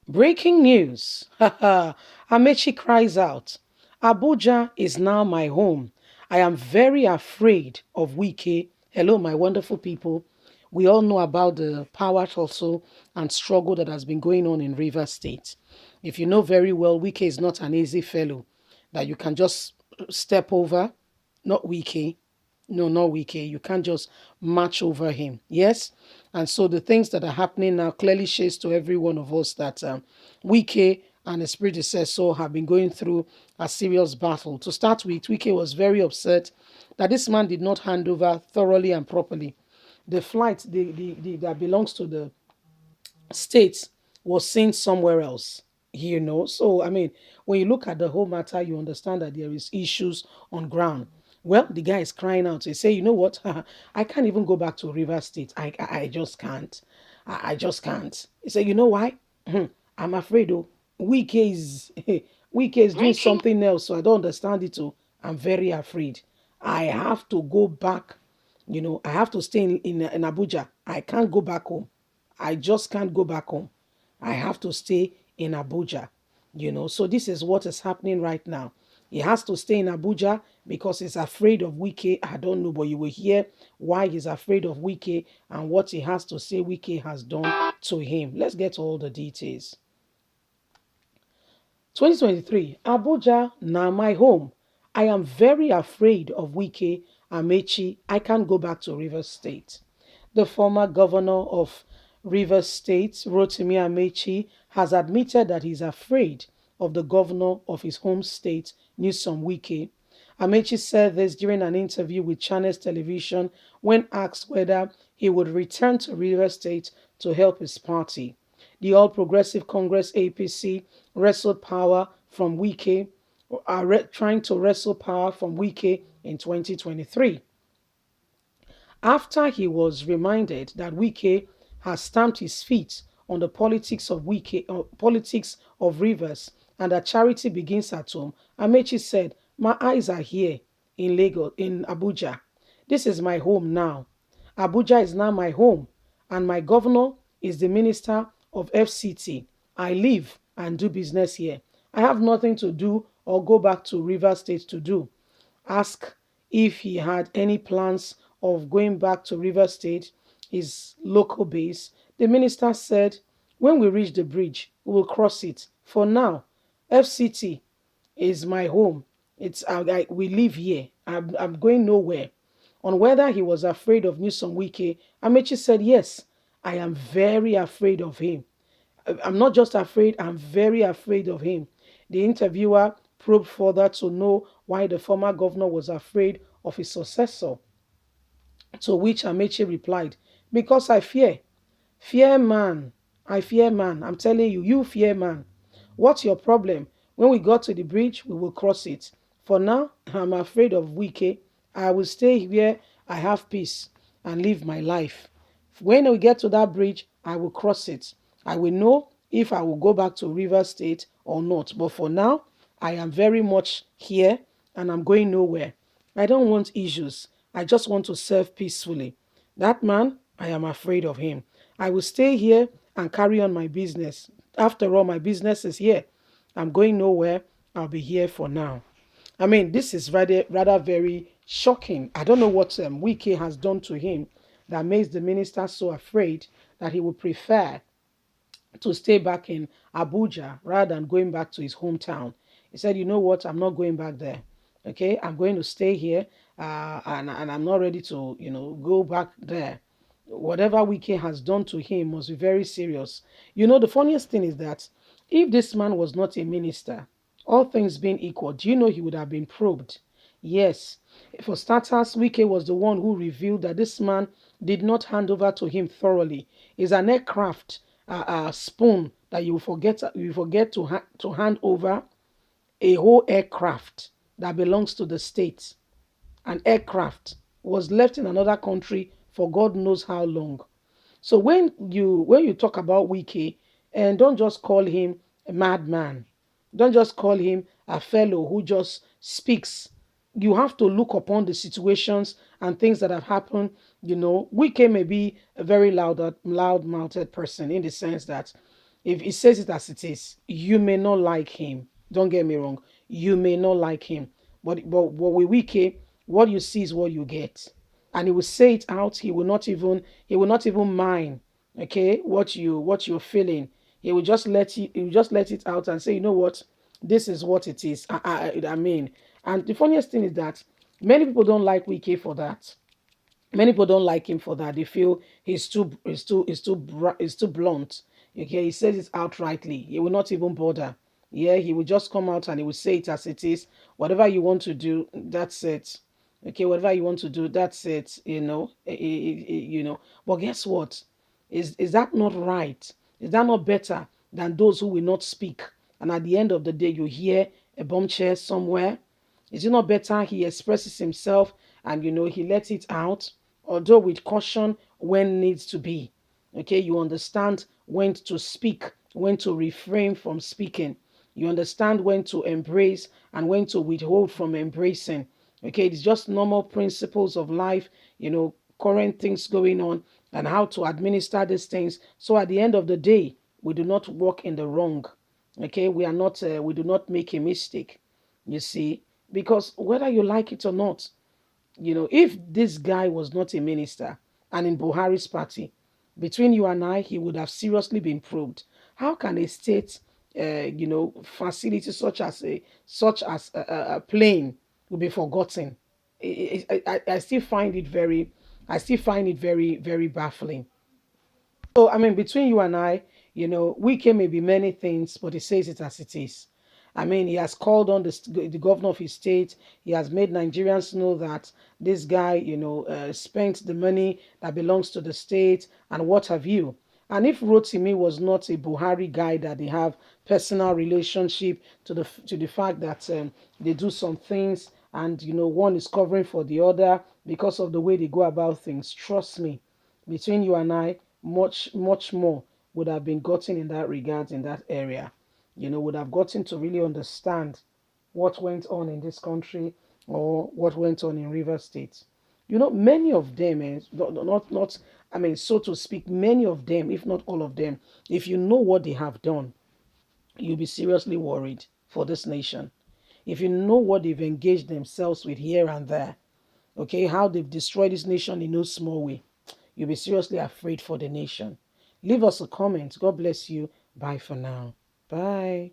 Breaking news. Amaechi cries out. Abuja is now my home. I am very afraid of Wike. Hello, my wonderful people. We all know about the power also and struggle that has been going on in Rivers State. If you know very well, Wike is not an easy fellow that you can just step over. Not Wike. No, not Wike. You can't just march over him. Yes? And so the things that are happening now clearly shows to every one of us that Wike and his predecessor have been going through a serious battle. To start with, Wike was very upset that this man did not hand over thoroughly and properly. The flight that belongs to the state was seen somewhere else. So I mean, when you look at the whole matter, you understand that there is issues on ground. Well, the guy is crying out. He say, you know what? I can't even go back to River State. I just can't. I just can't. He said, you know why? I'm afraid. Oh, Wike is Wike is doing something else, so I don't understand it. Oh, I'm very afraid. I have to go back. I have to stay in Abuja. I can't go back home. I just can't go back home. I have to stay in Abuja. So this is what is happening right now. He has to stay in Abuja because he's afraid of Wike. I don't know, but you will hear why he's afraid of Wike and what he has to say Wike has done to him. Let's get all the details. 2023, Abuja, now my home. I am very afraid of Wike Amaechi. I can't go back to Rivers State. The former governor of Rivers State, Rotimi Amaechi, has admitted that he's afraid of the governor of his home state, Newsom Wike. Amaechi said this during an interview with Channels Television when asked whether he would return to Rivers State to help his party. The All Progressive Congress APC wrestled power from Wike, trying to wrestle power from Wike in 2023. After he was reminded that Wike has stamped his feet on the politics of Rivers and that charity begins at home, Amaechi said, "My eyes are here in Lagos, in Abuja. This is my home now. Abuja is now my home, and my governor is the minister of FCT. I live and do business here. I have nothing to do or go back to Rivers State to do." Asked if he had any plans of going back to River State, his local base, the minister said, "When we reach the bridge, we will cross it. For now, FCT is my home. We live here. I'm going nowhere." On whether he was afraid of Newsom Wike, Amaechi said, "Yes, I am very afraid of him. I'm not just afraid, I'm very afraid of him." The interviewer probed further to know why the former governor was afraid of his successor, to which Amaechi replied, "Because I fear. Fear man. I fear man. I'm telling you, you fear man. What's your problem? When we got to the bridge, we will cross it. For now, I'm afraid of Wike. I will stay where I have peace and live my life. When we get to that bridge, I will cross it. I will know if I will go back to River State or not. But for now, I am very much here and I'm going nowhere. I don't want issues. I just want to serve peacefully. That man, I am afraid of him. I will stay here and carry on my business. After all, my business is here. I'm going nowhere. I'll be here for now." I mean, this is rather very shocking. I don't know what Wike has done to him that makes the minister so afraid that he would prefer to stay back in Abuja rather than going back to his hometown. He said, "You know what? I'm not going back there. Okay, I'm going to stay here, and I'm not ready to, go back there." Whatever Wike has done to him must be very serious. The funniest thing is that if this man was not a minister, all things being equal, do you know he would have been probed? Yes. For starters, Wike was the one who revealed that this man did not hand over to him thoroughly. It's an aircraft spoon that you forget to hand over a whole aircraft that belongs to the state. An aircraft was left in another country for God knows how long. So when you talk about Wike, and don't just call him a madman, don't just call him a fellow who just speaks. You have to look upon the situations and things that have happened. Wike may be a very loud-mouthed person in the sense that If he says it as it is, you may not like him. Don't get me wrong. You may not like him. But with Wike, what you see is what you get. And he will say it out. He will not even mind, okay, what you're feeling. He will just let it out and say, you know what, this is what it is. I mean, and the funniest thing is that many people don't like Wike for that. Many people don't like him for that. They feel he's too blunt. Okay, he says it outrightly. He will not even bother. Yeah, he will just come out and he will say it as it is. Whatever you want to do, that's it. Okay, whatever you want to do, that's it. But guess what? Is that not right? Is that not better than those who will not speak? And at the end of the day, you hear a bombshell somewhere. Is it not better he expresses himself and he lets it out, although with caution when needs to be? Okay, you understand when to speak, when to refrain from speaking. You understand when to embrace and when to withhold from embracing. Okay, it's just normal principles of life, current things going on, and how to administer these things. So at the end of the day, we do not walk in the wrong. Okay, we do not make a mistake. You see, because whether you like it or not, if this guy was not a minister and in Buhari's party, between you and I, he would have seriously been probed. How can a state, facility such as a plane will be forgotten? I still find it very, very baffling. So, I mean, between you and I, Wike may be many things, but he says it as it is. I mean, he has called on the governor of his state. He has made Nigerians know that this guy, spent the money that belongs to the state and what have you. And if Rotimi was not a Buhari guy that they have personal relationship to the fact that they do some things and one is covering for the other because of the way they go about things, trust me, between you and I, much, much more would have been gotten in that regard, in that area. Would have gotten to really understand what went on in this country or what went on in River State. Many of them, not, I mean, so to speak, many of them, if not all of them, if you know what they have done, you'll be seriously worried for this nation. If you know what they've engaged themselves with here and there, okay, how they've destroyed this nation in no small way, you'll be seriously afraid for the nation. Leave us a comment. God bless you. Bye for now. Bye.